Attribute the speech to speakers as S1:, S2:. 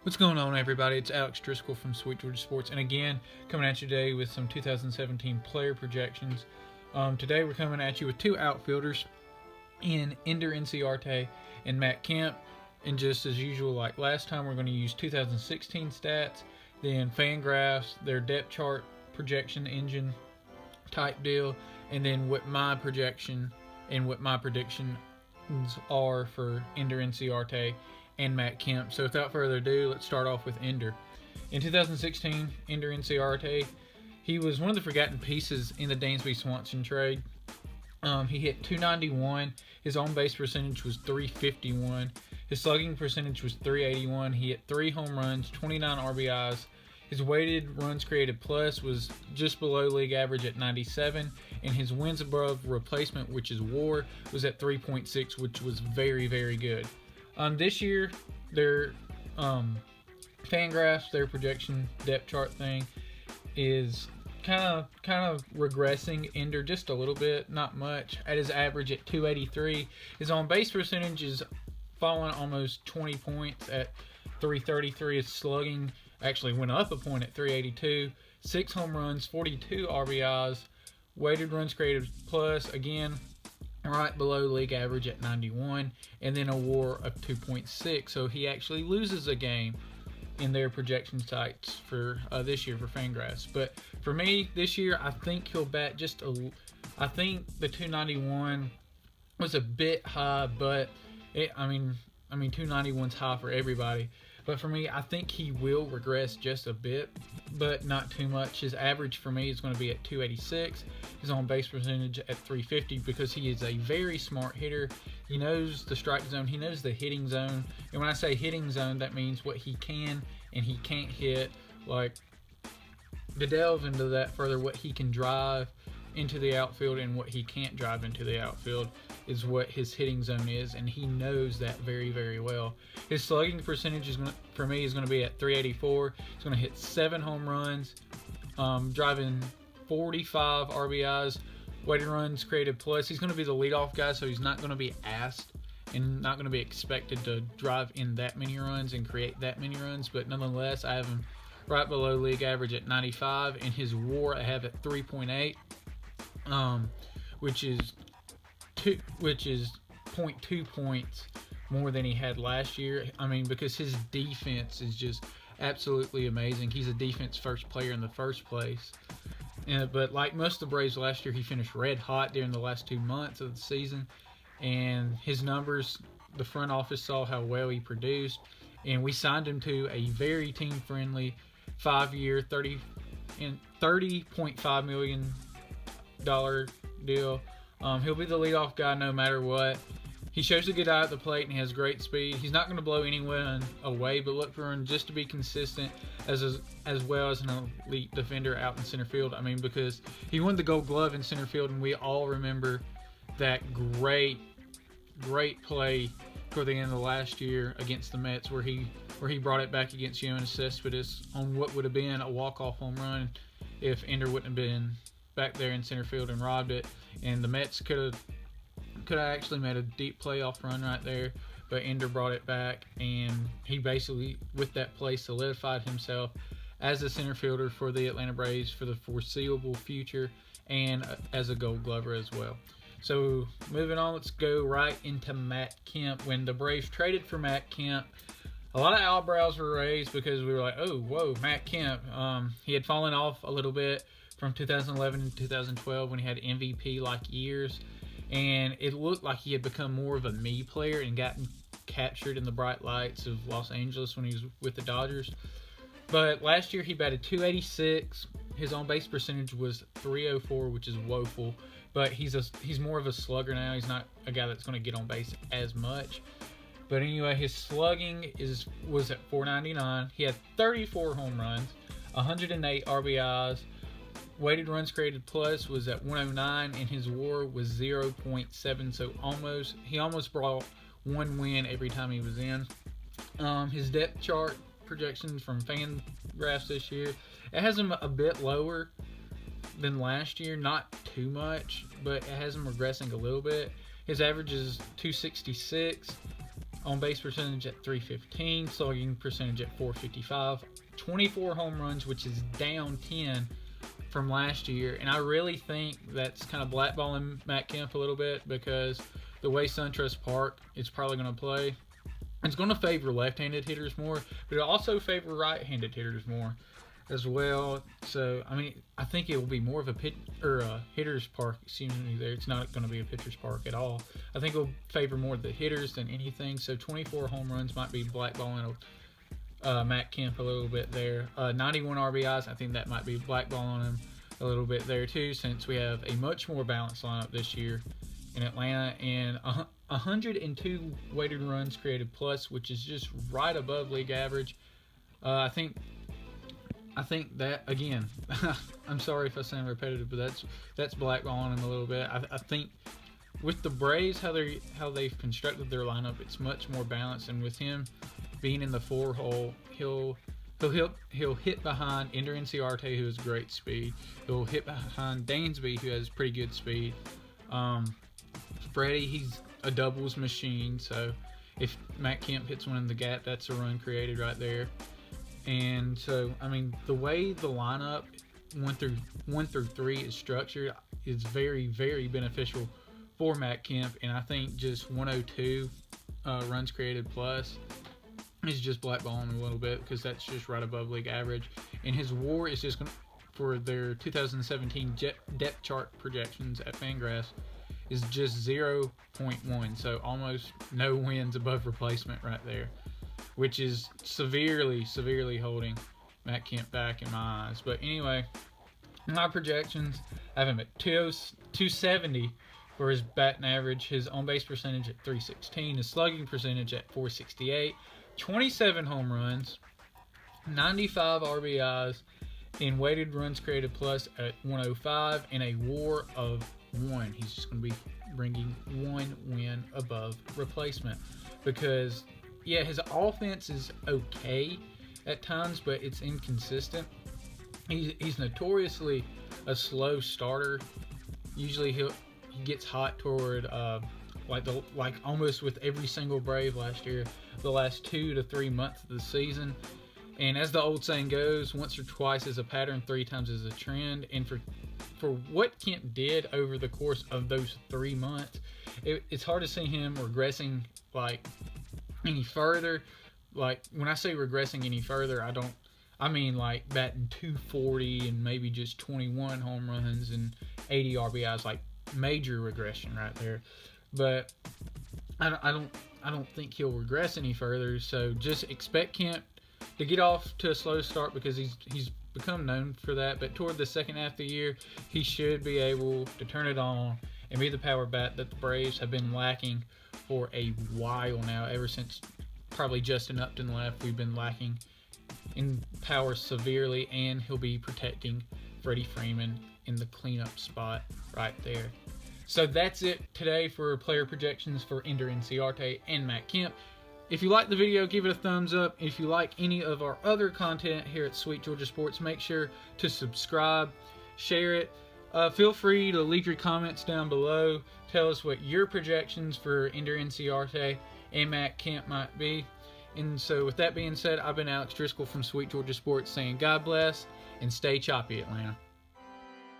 S1: What's going on, everybody? It's Alex Driscoll from Sweet Georgia Sports, and again, coming at you today with some 2017 player projections. Today, we're coming at you with two outfielders in Inciarte and Matt Kemp. And just as usual, like last time, we're going to use 2016 stats, then Fangraphs, their depth chart projection engine type deal, and then what my projection and what my predictions are for Ender Inciarte and Matt Kemp. So without further ado, let's start off with Ender. In 2016, Ender Inciarte, he was one of the forgotten pieces in the Dansby Swanson trade. He hit 291. His on base percentage was 351. His slugging percentage was 381. He hit 3 home runs, 29 RBIs. His weighted runs created plus was just below league average at 97, and his wins above replacement, which is WAR, was at 3.6, which was very, very good. This year, their Fangraphs, their projection depth chart thing, is kind of regressing Ender just a little bit, not much. At his average at 283, his on base percentage is fallen almost 20 points at 333. His slugging actually went up a point at 382. 6 home runs, 42 RBIs, weighted runs created plus, again, right below league average at 91, and then a WAR of 2.6. So he actually loses a game in their projection sites for this year for Fangraphs. But for me, this year, I think he'll bat I think the 291 was a bit high, but 291's high for everybody. But for me, I think he will regress just a bit, but not too much. His average for me is going to be at 286. His on base percentage at 350 because he is a very smart hitter. He knows the strike zone. He knows the hitting zone. And when I say hitting zone, that means what he can and he can't hit. Like, to delve into that further, what he can drive into the outfield and what he can't drive into the outfield is what his hitting zone is, and he knows that very, very well. His slugging percentage is for me is going to be at 384. He's going to hit 7 home runs, driving 45 RBIs, weighted runs created plus. He's going to be the leadoff guy, so he's not going to be asked and not going to be expected to drive in that many runs and create that many runs, but nonetheless, I have him right below league average at 95, and his WAR I have at 3.8. Which is 0.2 points more than he had last year. Because his defense is just absolutely amazing. He's a defense first player in the first place. But like most of the Braves last year, he finished red hot during the last 2 months of the season. And his numbers, the front office saw how well he produced. And we signed him to a very team-friendly 5-year, $30.5 million deal. He'll be the leadoff guy no matter what. He shows a good eye at the plate and he has great speed. He's not going to blow anyone away, but look for him just to be consistent as well as an elite defender out in center field. Because he won the Gold Glove in center field, and we all remember that great play toward the end of the last year against the Mets where he brought it back against Yoenis Cespedes on what would have been a walk-off home run if Ender wouldn't have been back there in center field and robbed it, and the Mets could have actually made a deep playoff run right there, but Ender brought it back, and he basically, with that play, solidified himself as a center fielder for the Atlanta Braves for the foreseeable future and as a Gold Glover as well. So moving on, let's go right into Matt Kemp. When the Braves traded for Matt Kemp, a lot of eyebrows were raised because we were like, oh, whoa, Matt Kemp. He had fallen off a little bit from 2011 to 2012 when he had MVP-like years, and it looked like he had become more of a me player and gotten captured in the bright lights of Los Angeles when he was with the Dodgers. But last year he batted 286. His on-base percentage was 304, which is woeful, but he's more of a slugger now. He's not a guy that's going to get on base as much. But anyway, his slugging was at 499. He had 34 home runs, 108 RBIs. Weighted runs created plus was at 109, and his WAR was 0.7. So he almost brought one win every time he was in. His depth chart projections from Fangraphs this year, it has him a bit lower than last year, not too much, but it has him regressing a little bit. His average is 266. On base percentage at 315, slugging percentage at 455, 24 home runs, which is down 10 from last year. And I really think that's kind of blackballing Matt Kemp a little bit, because the way SunTrust Park is probably going to play, it's going to favor left-handed hitters more, but it'll also favor right-handed hitters more as well. So, I mean, I think it will be more of a hitter's park. Excuse me, there. It's not going to be a pitcher's park at all. I think it'll favor more the hitters than anything. So, 24 home runs might be blackballing Matt Kemp a little bit there. 91 RBIs, I think that might be blackballing him a little bit there too, since we have a much more balanced lineup this year in Atlanta, and 102 weighted runs created plus, which is just right above league average. I think that, again, I'm sorry if I sound repetitive, but that's blackballing him a little bit. I think with the Braves, how they've constructed their lineup, it's much more balanced, and with him being in the 4 hole, he'll hit behind Ender Inciarte, who has great speed. He'll hit behind Dansby, who has pretty good speed. Freddie, he's a doubles machine, so if Matt Kemp hits one in the gap, that's a run created right there. And so, I mean, the way the lineup 1 through 3 is structured is very, very beneficial for Matt Kemp, and I think just 102 runs created plus is just blackballing a little bit, because that's just right above league average. And his WAR is just going to, for their 2017 depth chart projections at Fangraphs, is just 0.1, so almost no wins above replacement right there, which is severely holding Matt Kemp back in my eyes. But anyway, my projections, I have him at 270 for his batting average, his on-base percentage at 316, his slugging percentage at 468, 27 home runs, 95 RBIs, and weighted runs created plus at 105, and a WAR of 1. He's just going to be bringing 1 win above replacement, because, yeah, his offense is okay at times, but it's inconsistent. He's notoriously a slow starter. Usually he gets hot toward like almost with every single Brave last year, the last 2 to 3 months of the season. And as the old saying goes, once or twice is a pattern, 3 times is a trend. And for what Kemp did over the course of those 3 months, it's hard to see him regressing like any further. Like, when I say regressing any further, I mean like batting 240 and maybe just 21 home runs and 80 RBIs, like major regression right there. But I don't think he'll regress any further. So just expect Kemp to get off to a slow start, because he's become known for that. But toward the second half of the year, he should be able to turn it on and be the power bat that the Braves have been lacking for a while now. Ever since probably Justin Upton left, we've been lacking in power severely, and he'll be protecting Freddie Freeman in the cleanup spot right there. So that's it today for player projections for Ender Inciarte and Matt Kemp. If you like the video, give it a thumbs up. If you like any of our other content here at Sweet Georgia Sports, make sure to subscribe, share it. Feel free to leave your comments down below. Tell us what your projections for Ender Inciarte and Matt Kemp might be. And so with that being said, I've been Alex Driscoll from Sweet Georgia Sports saying God bless and stay choppy, Atlanta.